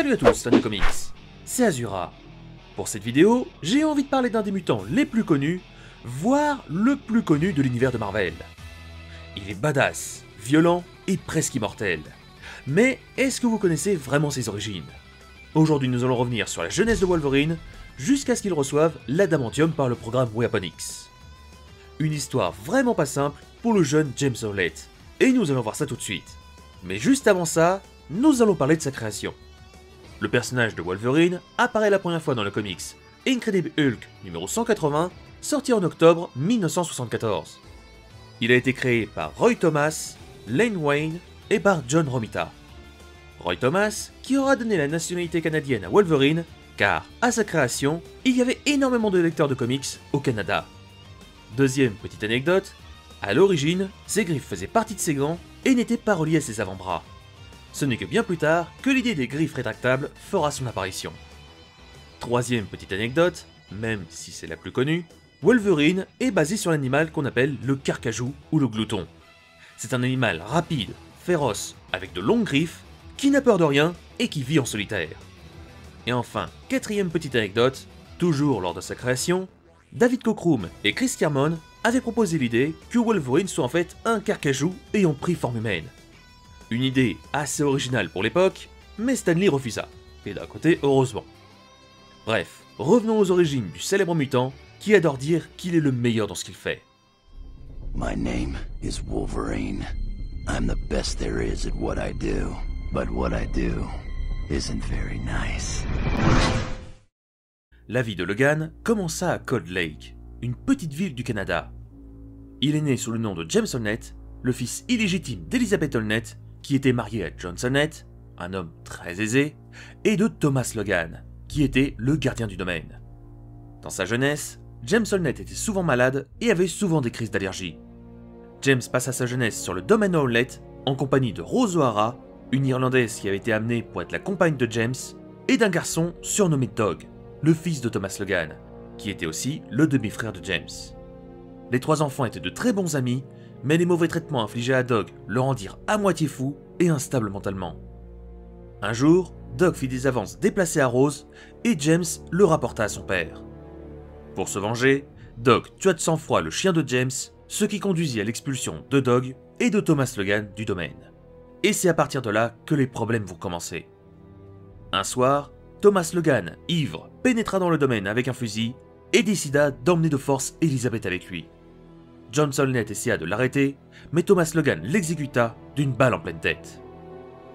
Salut à tous, fans de comics, c'est Azura. Pour cette vidéo, j'ai envie de parler d'un des mutants les plus connus, voire le plus connu de l'univers de Marvel. Il est badass, violent et presque immortel. Mais est-ce que vous connaissez vraiment ses origines? Aujourd'hui nous allons revenir sur la jeunesse de Wolverine, jusqu'à ce qu'il reçoive l'adamantium par le programme Weapon X. Une histoire vraiment pas simple pour le jeune James Howlett, et nous allons voir ça tout de suite. Mais juste avant ça, nous allons parler de sa création. Le personnage de Wolverine apparaît la première fois dans le comics Incredible Hulk numéro 180, sorti en octobre 1974. Il a été créé par Roy Thomas, Len Wein et par John Romita. Roy Thomas, qui aura donné la nationalité canadienne à Wolverine, car à sa création, il y avait énormément de lecteurs de comics au Canada. Deuxième petite anecdote, à l'origine, ses griffes faisaient partie de ses gants et n'étaient pas reliées à ses avant-bras. Ce n'est que bien plus tard que l'idée des griffes rétractables fera son apparition. Troisième petite anecdote, même si c'est la plus connue, Wolverine est basé sur l'animal qu'on appelle le carcajou ou le glouton. C'est un animal rapide, féroce, avec de longues griffes, qui n'a peur de rien et qui vit en solitaire. Et enfin, quatrième petite anecdote, toujours lors de sa création, David Cockrum et Chris Claremont avaient proposé l'idée que Wolverine soit en fait un carcajou ayant pris forme humaine. Une idée assez originale pour l'époque, mais Stan Lee refusa, et d'un côté heureusement. Bref, revenons aux origines du célèbre mutant qui adore dire qu'il est le meilleur dans ce qu'il fait. My name is Wolverine. I'm the best there is at what I do, but what I do isn't very nice. La vie de Logan commença à Cold Lake, une petite ville du Canada. Il est né sous le nom de James Howlett, le fils illégitime d'Elizabeth Howlett, qui était mariée à John Howlett, un homme très aisé, et de Thomas Logan, qui était le gardien du domaine. Dans sa jeunesse, James Howlett était souvent malade et avait souvent des crises d'allergie. James passa sa jeunesse sur le domaine Howlett en compagnie de Rose O'Hara, une Irlandaise qui avait été amenée pour être la compagne de James, et d'un garçon surnommé Dog, le fils de Thomas Logan, qui était aussi le demi-frère de James. Les trois enfants étaient de très bons amis, mais les mauvais traitements infligés à Dog le rendirent à moitié fou et instable mentalement. Un jour, Dog fit des avances déplacées à Rose et James le rapporta à son père. Pour se venger, Dog tua de sang-froid le chien de James, ce qui conduisit à l'expulsion de Dog et de Thomas Logan du domaine. Et c'est à partir de là que les problèmes vont commencer. Un soir, Thomas Logan, ivre, pénétra dans le domaine avec un fusil et décida d'emmener de force Elizabeth avec lui. John Howlett essaya de l'arrêter, mais Thomas Logan l'exécuta d'une balle en pleine tête.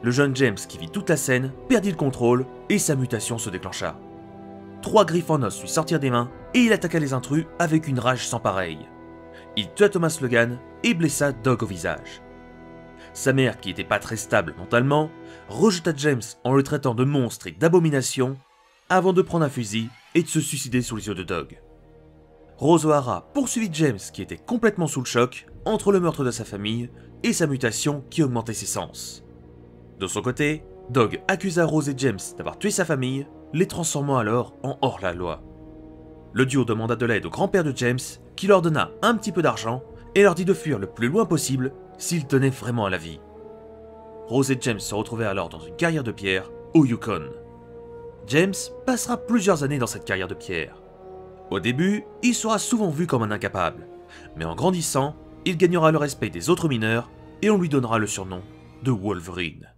Le jeune James, qui vit toute la scène, perdit le contrôle et sa mutation se déclencha. 3 griffes en os lui sortirent des mains et il attaqua les intrus avec une rage sans pareille. Il tua Thomas Logan et blessa Dog au visage. Sa mère, qui était pas très stable mentalement, rejeta James en le traitant de monstre et d'abomination, avant de prendre un fusil et de se suicider sous les yeux de Dog. Rose O'Hara poursuivit James, qui était complètement sous le choc entre le meurtre de sa famille et sa mutation qui augmentait ses sens. De son côté, Dog accusa Rose et James d'avoir tué sa famille, les transformant alors en hors-la-loi. Le duo demanda de l'aide au grand-père de James, qui leur donna un petit peu d'argent et leur dit de fuir le plus loin possible s'ils tenaient vraiment à la vie. Rose et James se retrouvèrent alors dans une carrière de pierre au Yukon. James passera plusieurs années dans cette carrière de pierre. Au début, il sera souvent vu comme un incapable, mais en grandissant, il gagnera le respect des autres mineurs et on lui donnera le surnom de Wolverine.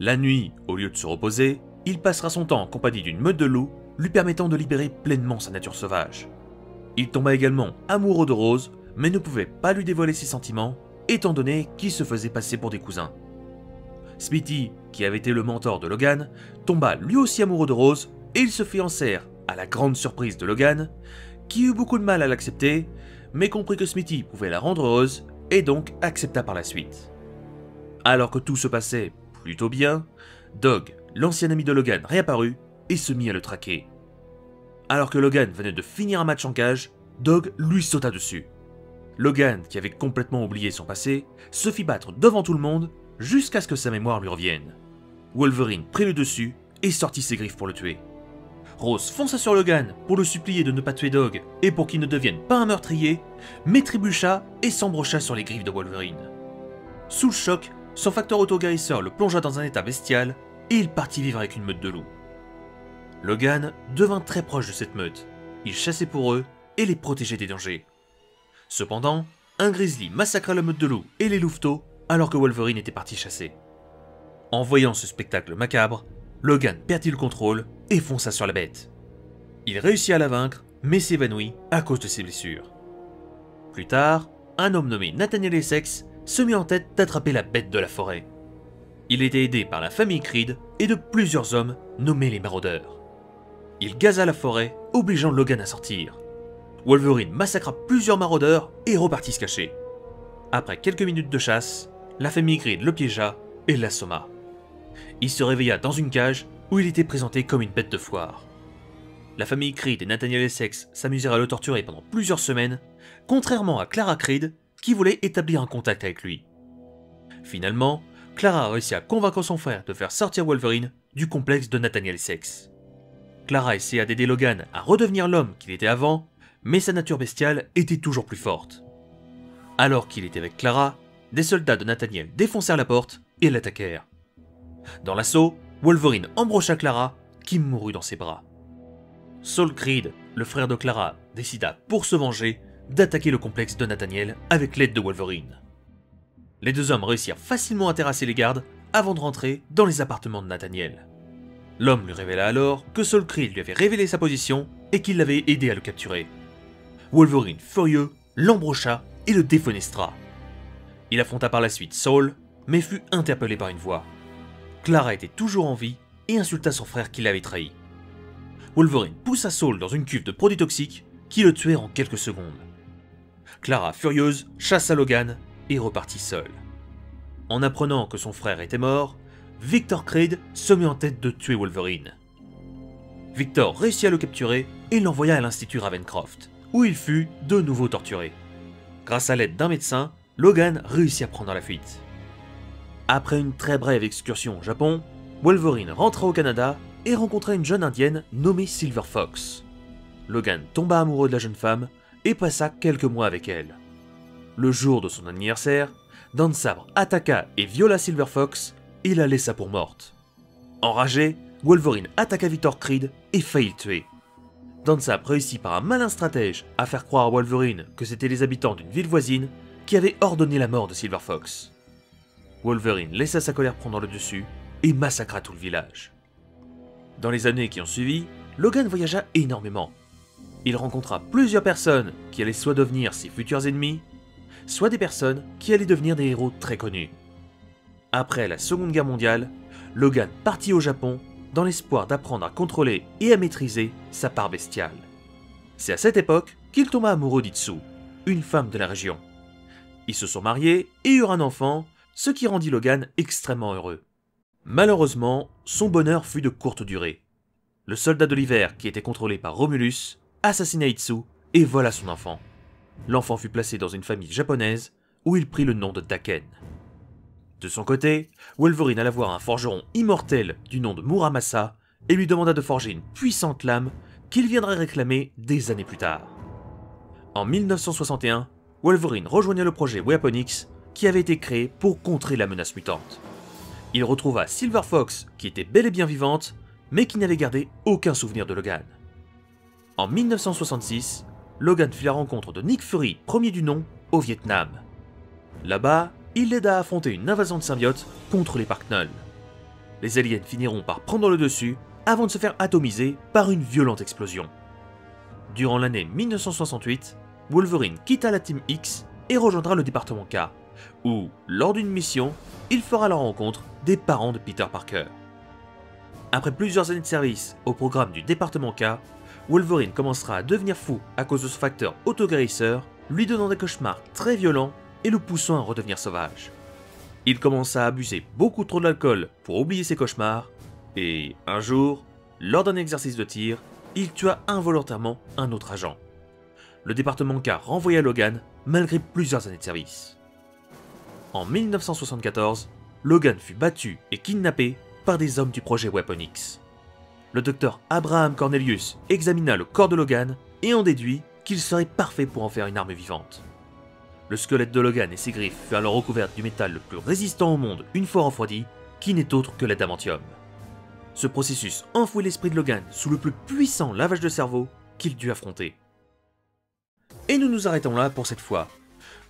La nuit, au lieu de se reposer, il passera son temps en compagnie d'une meute de loups, lui permettant de libérer pleinement sa nature sauvage. Il tomba également amoureux de Rose, mais ne pouvait pas lui dévoiler ses sentiments, étant donné qu'il se faisait passer pour des cousins. Smithy, qui avait été le mentor de Logan, tomba lui aussi amoureux de Rose, et ils se fiancèrent, à la grande surprise de Logan, qui eut beaucoup de mal à l'accepter, mais comprit que Smithy pouvait la rendre heureuse, et donc accepta par la suite. Alors que tout se passait plutôt bien, Dog, l'ancien ami de Logan, réapparut et se mit à le traquer. Alors que Logan venait de finir un match en cage, Dog lui sauta dessus. Logan, qui avait complètement oublié son passé, se fit battre devant tout le monde jusqu'à ce que sa mémoire lui revienne. Wolverine prit le dessus et sortit ses griffes pour le tuer. Rose fonça sur Logan pour le supplier de ne pas tuer Dog et pour qu'il ne devienne pas un meurtrier, mais trébucha et s'embrocha sur les griffes de Wolverine. Sous le choc, son facteur autoguérisseur le plongea dans un état bestial et il partit vivre avec une meute de loups. Logan devint très proche de cette meute. Il chassait pour eux et les protégeait des dangers. Cependant, un grizzly massacra la meute de loups et les louveteaux alors que Wolverine était parti chasser. En voyant ce spectacle macabre, Logan perdit le contrôle et fonça sur la bête. Il réussit à la vaincre, mais s'évanouit à cause de ses blessures. Plus tard, un homme nommé Nathaniel Essex se mit en tête d'attraper la bête de la forêt. Il était aidé par la famille Creed et de plusieurs hommes nommés les Maraudeurs. Il gaza la forêt, obligeant Logan à sortir. Wolverine massacra plusieurs maraudeurs et repartit se cacher. Après quelques minutes de chasse, la famille Creed le piégea et l'assomma. Il se réveilla dans une cage où il était présenté comme une bête de foire. La famille Creed et Nathaniel Essex s'amusèrent à le torturer pendant plusieurs semaines, contrairement à Clara Creed qui voulait établir un contact avec lui. Finalement, Clara réussit à convaincre son frère de faire sortir Wolverine du complexe de Nathaniel Essex. Clara essaya d'aider Logan à redevenir l'homme qu'il était avant, mais sa nature bestiale était toujours plus forte. Alors qu'il était avec Clara, des soldats de Nathaniel défoncèrent la porte et l'attaquèrent. Dans l'assaut, Wolverine embrocha Clara, qui mourut dans ses bras. Saul Creed, le frère de Clara, décida, pour se venger, d'attaquer le complexe de Nathaniel avec l'aide de Wolverine. Les deux hommes réussirent facilement à terrasser les gardes avant de rentrer dans les appartements de Nathaniel. L'homme lui révéla alors que Saul Creed lui avait révélé sa position et qu'il l'avait aidé à le capturer. Wolverine, furieux, l'embrocha et le défenestra. Il affronta par la suite Saul, mais fut interpellé par une voix. Clara était toujours en vie et insulta son frère qui l'avait trahi. Wolverine poussa Saul dans une cuve de produits toxiques qui le tuèrent en quelques secondes. Clara, furieuse, chassa Logan et repartit seule. En apprenant que son frère était mort, Victor Creed se mit en tête de tuer Wolverine. Victor réussit à le capturer et l'envoya à l'Institut Ravencroft, où il fut de nouveau torturé. Grâce à l'aide d'un médecin, Logan réussit à prendre la fuite. Après une très brève excursion au Japon, Wolverine rentra au Canada et rencontra une jeune indienne nommée Silver Fox. Logan tomba amoureux de la jeune femme et passa quelques mois avec elle. Le jour de son anniversaire, Dansabre attaqua et viola Silver Fox et la laissa pour morte. Enragé, Wolverine attaqua Victor Creed et faillit le tuer. Dansabre réussit par un malin stratège à faire croire à Wolverine que c'étaient les habitants d'une ville voisine qui avaient ordonné la mort de Silver Fox. Wolverine laissa sa colère prendre le dessus et massacra tout le village. Dans les années qui ont suivi, Logan voyagea énormément. Il rencontra plusieurs personnes qui allaient soit devenir ses futurs ennemis, soit des personnes qui allaient devenir des héros très connus. Après la Seconde Guerre mondiale, Logan partit au Japon dans l'espoir d'apprendre à contrôler et à maîtriser sa part bestiale. C'est à cette époque qu'il tomba amoureux d'Itsu, une femme de la région. Ils se sont mariés et eurent un enfant, ce qui rendit Logan extrêmement heureux. Malheureusement, son bonheur fut de courte durée. Le soldat de l'hiver, qui était contrôlé par Romulus, assassina Itsu et vola son enfant. L'enfant fut placé dans une famille japonaise où il prit le nom de Daken. De son côté, Wolverine alla voir un forgeron immortel du nom de Muramasa et lui demanda de forger une puissante lame qu'il viendrait réclamer des années plus tard. En 1961, Wolverine rejoignit le projet Weapon X qui avait été créé pour contrer la menace mutante. Il retrouva Silver Fox qui était bel et bien vivante, mais qui n'avait gardé aucun souvenir de Logan. En 1966, Logan fit la rencontre de Nick Fury, premier du nom, au Vietnam. Là-bas, il l'aida à affronter une invasion de symbiotes contre les Park Null. Les aliens finiront par prendre le dessus avant de se faire atomiser par une violente explosion. Durant l'année 1968, Wolverine quitta la Team X et rejoindra le département K, où, lors d'une mission, il fera la rencontre des parents de Peter Parker. Après plusieurs années de service au programme du département K, Wolverine commencera à devenir fou à cause de son facteur autoguérisseur, lui donnant des cauchemars très violents et le poussant à redevenir sauvage. Il commença à abuser beaucoup trop de l'alcool pour oublier ses cauchemars, et un jour, lors d'un exercice de tir, il tua involontairement un autre agent. Le département K renvoya Logan malgré plusieurs années de service. En 1974, Logan fut battu et kidnappé par des hommes du projet Weapon X. Le docteur Abraham Cornelius examina le corps de Logan et en déduit qu'il serait parfait pour en faire une arme vivante. Le squelette de Logan et ses griffes furent alors recouvertes du métal le plus résistant au monde une fois refroidi, qui n'est autre que l'adamantium. Ce processus enfouit l'esprit de Logan sous le plus puissant lavage de cerveau qu'il dut affronter. Et nous nous arrêtons là pour cette fois.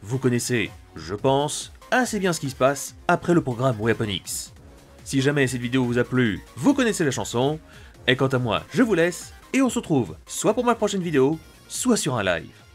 Vous connaissez, je pense, assez bien ce qui se passe après le programme Weapon X. Si jamais cette vidéo vous a plu, vous connaissez la chanson, et quant à moi, je vous laisse, et on se retrouve soit pour ma prochaine vidéo, soit sur un live.